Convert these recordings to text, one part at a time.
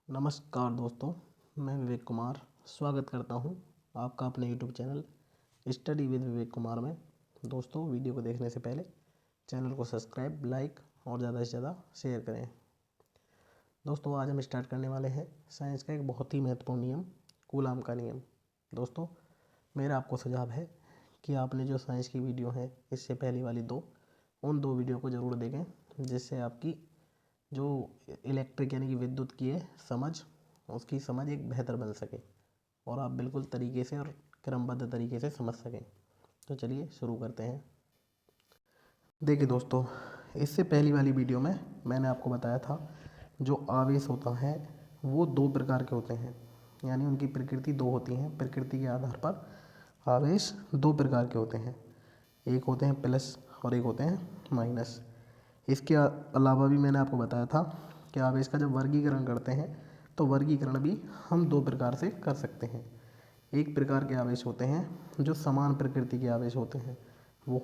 नमस्कार दोस्तों, मैं विवेक कुमार स्वागत करता हूं आपका अपने YouTube channel study with Vivek Kumar में। दोस्तों, वीडियो को देखने से पहले चैनल को सब्सक्राइब, लाइक और ज़्यादा से ज़्यादा शेयर करें। दोस्तों, आज हम स्टार्ट करने वाले हैं साइंस का एक बहुत ही महत्वपूर्ण नियम, कूलाम का नियम। दोस्तों, मेरा आपको सुझाव है कि आपने जो साइंस की वीडियो है इससे पहली वाली उन दो वीडियो को ज़रूर देखें, जिससे आपकी जो इलेक्ट्रिक यानी कि विद्युत की है उसकी समझ एक बेहतर बन सके और आप बिल्कुल तरीके से और क्रमबद्ध तरीके से समझ सकें। तो चलिए शुरू करते हैं। देखिए दोस्तों, इससे पहली वाली वीडियो में मैंने आपको बताया था जो आवेश होता है वो दो प्रकार के होते हैं, यानी उनकी प्रकृति दो होती हैं। प्रकृति के आधार पर आवेश दो प्रकार के होते हैं, एक होते हैं प्लस और एक होते हैं माइनस। इसके अलावा भी मैंने आपको बताया था कि आवेश का जब वर्गीकरण करते हैं तो वर्गीकरण भी हम दो प्रकार से कर सकते हैं। एक प्रकार के आवेश होते हैं जो समान प्रकृति के आवेश होते हैं, वो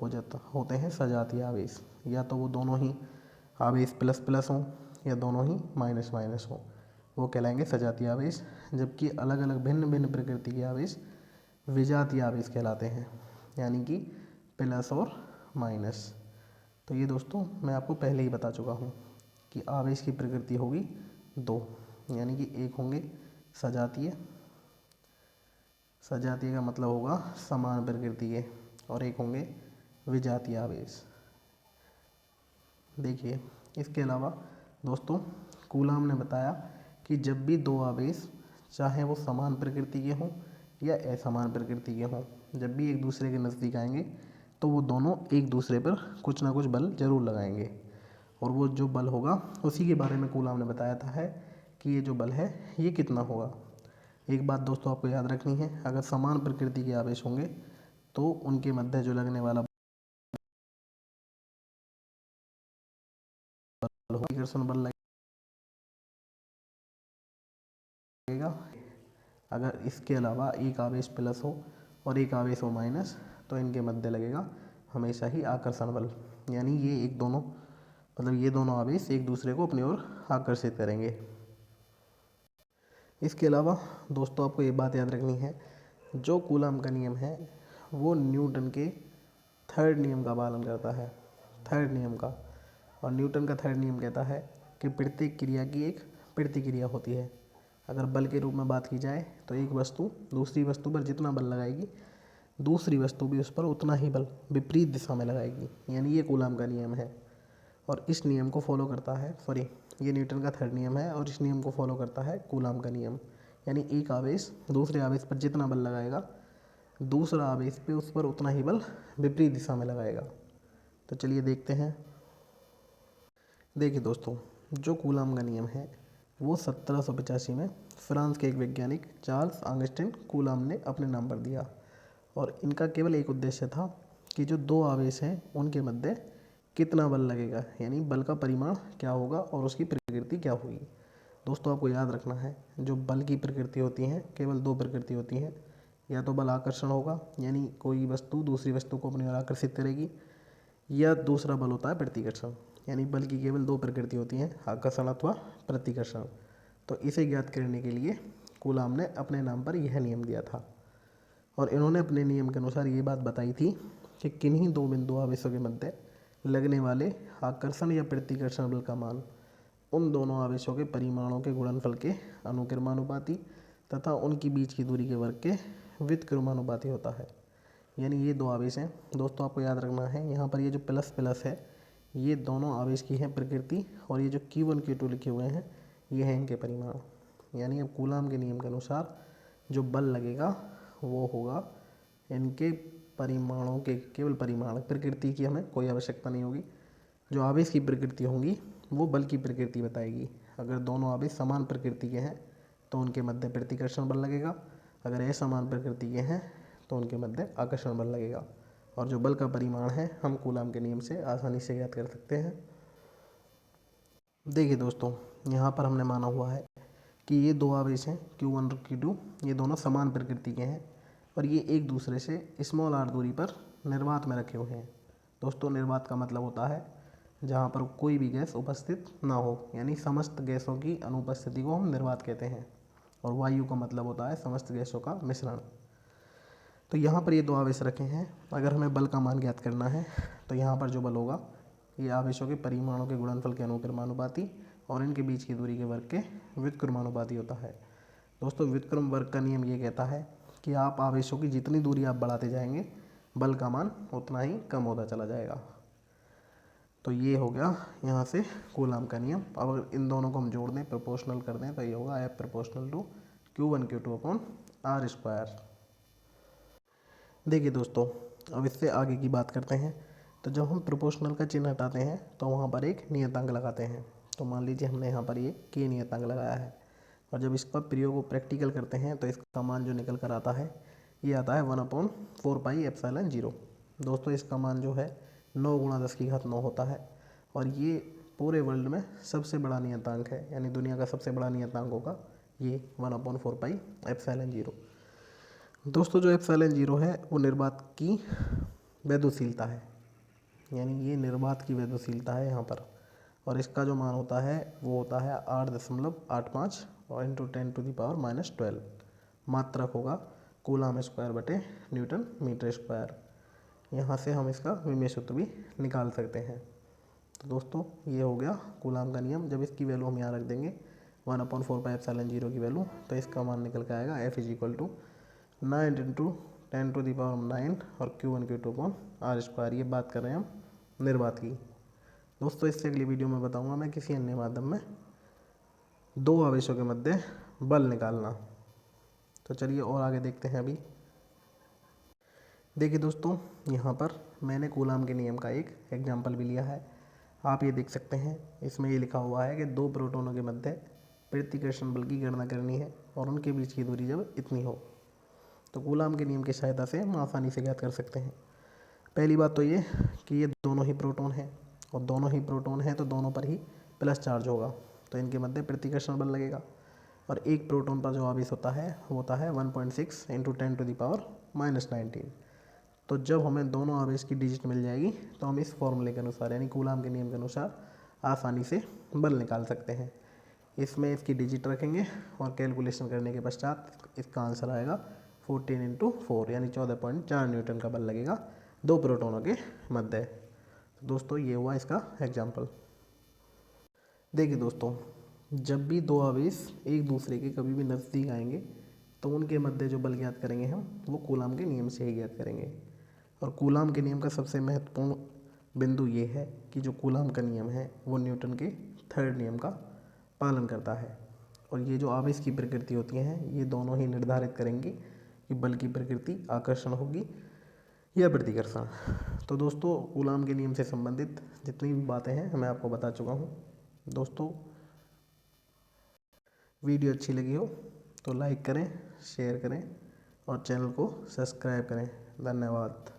होते हैं सजातीय आवेश। या तो वो दोनों ही आवेश प्लस प्लस हों या दोनों ही माइनस माइनस हों, वो कहलाएंगे सजातीय आवेश। जबकि अलग अलग भिन्न भिन्न प्रकृति के आवेश विजातीय आवेश कहलाते हैं, यानी कि प्लस और माइनस। तो ये दोस्तों मैं आपको पहले ही बता चुका हूँ कि आवेश की प्रकृति होगी दो, यानी कि एक होंगे सजातीय का मतलब होगा समान प्रकृति के, और एक होंगे विजातीय आवेश। देखिए, इसके अलावा दोस्तों कूलाम ने बताया कि जब भी दो आवेश, चाहे वो समान प्रकृति के हों या असमान प्रकृति के हों, जब भी एक दूसरे के नज़दीक आएंगे तो वो दोनों एक दूसरे पर कुछ ना कुछ बल जरूर लगाएंगे, और वो जो बल होगा उसी के बारे में कूलाम ने बताया था है कि ये जो बल है ये कितना होगा। एक बात दोस्तों आपको याद रखनी है, अगर समान प्रकृति के आवेश होंगे तो उनके मध्य जो लगने वाला बल होगा, घर्षण बल लगेगा। अगर इसके अलावा एक आवेश प्लस हो और एक आवेश हो माइनस, तो इनके मध्य लगेगा हमेशा ही आकर्षण बल, यानी ये दोनों आवेश एक दूसरे को अपनी ओर आकर्षित करेंगे। इसके अलावा दोस्तों आपको ये बात याद रखनी है, जो कूलाम का नियम है वो न्यूटन के थर्ड नियम का पालन करता है, थर्ड नियम का। और न्यूटन का थर्ड नियम कहता है कि प्रत्येक क्रिया की एक प्रतिक्रिया होती है। अगर बल के रूप में बात की जाए तो एक वस्तु दूसरी वस्तु पर जितना बल लगाएगी, दूसरी वस्तु भी उस पर उतना ही बल विपरीत दिशा में लगाएगी, यानी ये कूलाम का नियम है। और इस नियम को फॉलो करता है ये न्यूटन का थर्ड नियम है, और इस नियम को फॉलो करता है कूलाम का नियम। यानी एक आवेश दूसरे आवेश पर जितना बल लगाएगा, दूसरा आवेश पे उस पर उतना ही बल विपरीत दिशा में लगाएगा। तो चलिए देखते हैं। देखिए दोस्तों, जो कूलाम का नियम है वो 1785 में फ्रांस के एक वैज्ञानिक चार्ल्स आंगस्टीन कूलाम ने अपने नाम पर दिया, और इनका केवल एक उद्देश्य था कि जो दो आवेश हैं उनके मध्य कितना बल लगेगा, यानी बल का परिमाण क्या होगा और उसकी प्रकृति क्या होगी। दोस्तों आपको याद रखना है, जो बल की प्रकृति होती हैं केवल दो प्रकृति होती हैं। या तो बल आकर्षण होगा, यानी कोई वस्तु दूसरी वस्तु को अपनी ओर आकर्षित करेगी, या दूसरा बल होता है प्रतिकर्षण। यानी बल की केवल दो प्रकृति होती हैं, आकर्षण अथवा प्रतिकर्षण। तो इसे ज्ञात करने के लिए कूलाम ने अपने नाम पर यह नियम दिया था, और इन्होंने अपने नियम के अनुसार ये बात बताई थी कि किन्हीं दो बिंदु आवेशों के मध्य लगने वाले आकर्षण या प्रतिकर्षण बल का मान उन दोनों आवेशों के परिमाणों के गुणनफल के अनुक्रमानुपाती तथा उनकी बीच की दूरी के वर्ग के व्युत्क्रमानुपाती होता है। यानी ये दो आवेश हैं दोस्तों, आपको याद रखना है, यहाँ पर ये जो प्लस प्लस है ये दोनों आवेश की है प्रकृति, और ये जो Q1 Q2 लिखे हुए हैं ये हैं इनके परिमाण। यानी अब कूलाम के नियम के अनुसार जो बल लगेगा वो होगा इनके परिमाणों के केवल परिमाण, प्रकृति की हमें कोई आवश्यकता नहीं होगी। जो आवेश की प्रकृति होंगी वो बल की प्रकृति बताएगी। अगर दोनों आवेश समान प्रकृति के हैं तो उनके मध्य प्रतिकर्षण बल लगेगा, अगर असमान प्रकृति के हैं तो उनके मध्य आकर्षण बल लगेगा। और जो बल का परिमाण है हम कूलाम के नियम से आसानी से ज्ञात कर सकते हैं। देखिए दोस्तों, यहाँ पर हमने माना हुआ है कि ये दो आवेश हैं Q1 और Q2, ये दोनों समान प्रकृति के हैं और ये एक दूसरे से स्मॉल r दूरी पर निर्वात में रखे हुए हैं। दोस्तों निर्वात का मतलब होता है जहाँ पर कोई भी गैस उपस्थित ना हो, यानी समस्त गैसों की अनुपस्थिति को हम निर्वात कहते हैं। और वायु का मतलब होता है समस्त गैसों का मिश्रण। तो यहाँ पर ये दो आवेश रखे हैं। अगर हमें बल का मान ज्ञात करना है तो यहाँ पर जो बल होगा ये आवेशों के परिमाणों के गुणनफल के अनुक्रमानुपाती और इनके बीच की दूरी के वर्ग के व्युत्क्रमानुपाती होता है। दोस्तों व्युत्क्रम वर्ग का नियम ये कहता है कि आप आवेशों की जितनी दूरी आप बढ़ाते जाएंगे बल का मान उतना ही कम होता चला जाएगा। तो ये हो गया यहाँ से कूलाम का नियम। अब अगर इन दोनों को हम जोड़ दें, प्रोपोर्शनल कर दें, तो ये होगा F proportional to Q1 Q2 upon R square. देखिए दोस्तों, अब इससे आगे की बात करते हैं। तो जब हम प्रोपोर्शनल का चिन्ह हटाते हैं तो वहाँ पर एक नियतांक लगाते हैं। तो मान लीजिए हमने यहाँ पर ये K नियतांक लगाया है, और जब इसका प्रयोग को प्रैक्टिकल करते हैं तो इसका मान जो निकल कर आता है ये आता है 1/4πε0। दोस्तों इसका मान जो है 9 × 10⁹ होता है, और ये पूरे वर्ल्ड में सबसे बड़ा नियतांक है, यानी दुनिया का सबसे बड़ा नियतांक होगा ये 1/4πε0। दोस्तों जो ε0 है वो निर्वात की वैद्युशीलता है, यानी ये निर्वात की वैद्युशीलता है यहाँ पर। और इसका जो मान होता है वो होता है 8.85 और इंटू 10⁻⁻12 मात्रक होगा कूलाम स्क्वायर बटे न्यूटन मीटर स्क्वायर। यहाँ से हम इसका विमेय सूत्र भी निकाल सकते हैं। तो दोस्तों ये हो गया कूलाम का नियम। जब इसकी वैल्यू हम यहाँ रख देंगे 1/4πε0 की वैल्यू, तो इसका मान निकल के आएगा F = 9 × 10⁹ और Q1 Q2 upon R square. ये बात कर रहे हैं हम निर्वात की। दोस्तों इससे अगली वीडियो में बताऊंगा मैं किसी अन्य माध्यम में दो आवेशों के मध्य बल निकालना। तो चलिए और आगे देखते हैं। अभी देखिए दोस्तों, यहाँ पर मैंने कूलाम के नियम का एक एग्जाम्पल भी लिया है। आप ये देख सकते हैं, इसमें ये लिखा हुआ है कि दो प्रोटोनों के मध्य प्रतिकर्षण बल की गणना करनी है और उनके बीच की दूरी जब इतनी हो। तो कूलाम के नियम की सहायता से हम आसानी से ज्ञात कर सकते हैं। पहली बात तो ये कि ये दोनों ही प्रोटोन हैं, और दोनों ही प्रोटोन हैं तो दोनों पर ही प्लस चार्ज होगा, तो इनके मध्य प्रतिकर्षण बल लगेगा। और एक प्रोटोन पर जो आवेश होता है वो होता है 1.6 × 10⁻⁻19। तो जब हमें दोनों आवेश की डिजिट मिल जाएगी तो हम इस फॉर्मूले के अनुसार, यानी कूलाम के नियम के अनुसार आसानी से बल निकाल सकते हैं। इसमें इसकी डिजिट रखेंगे और कैलकुलेशन करने के पश्चात इसका आंसर आएगा 14 × 4, यानी 14.4 न्यूटन का बल लगेगा दो प्रोटोनों के मध्य। तो दोस्तों ये हुआ इसका एग्जाम्पल। देखिए दोस्तों, जब भी दो आवेश एक दूसरे के कभी भी नज़दीक आएंगे तो उनके मध्य जो बल ज्ञात करेंगे हम वो कूलाम के नियम से ही ज्ञात करेंगे। और कूलाम के नियम का सबसे महत्वपूर्ण बिंदु ये है कि जो कूलाम का नियम है वो न्यूटन के थर्ड नियम का पालन करता है। और ये जो आवेश की प्रकृति होती हैं ये दोनों ही निर्धारित करेंगी कि बल की प्रकृति आकर्षण होगी या प्रतिकर्षण। तो दोस्तों कूलाम के नियम से संबंधित जितनी भी बातें हैं मैं आपको बता चुका हूँ। दोस्तों वीडियो अच्छी लगी हो तो लाइक करें, शेयर करें और चैनल को सब्सक्राइब करें। धन्यवाद।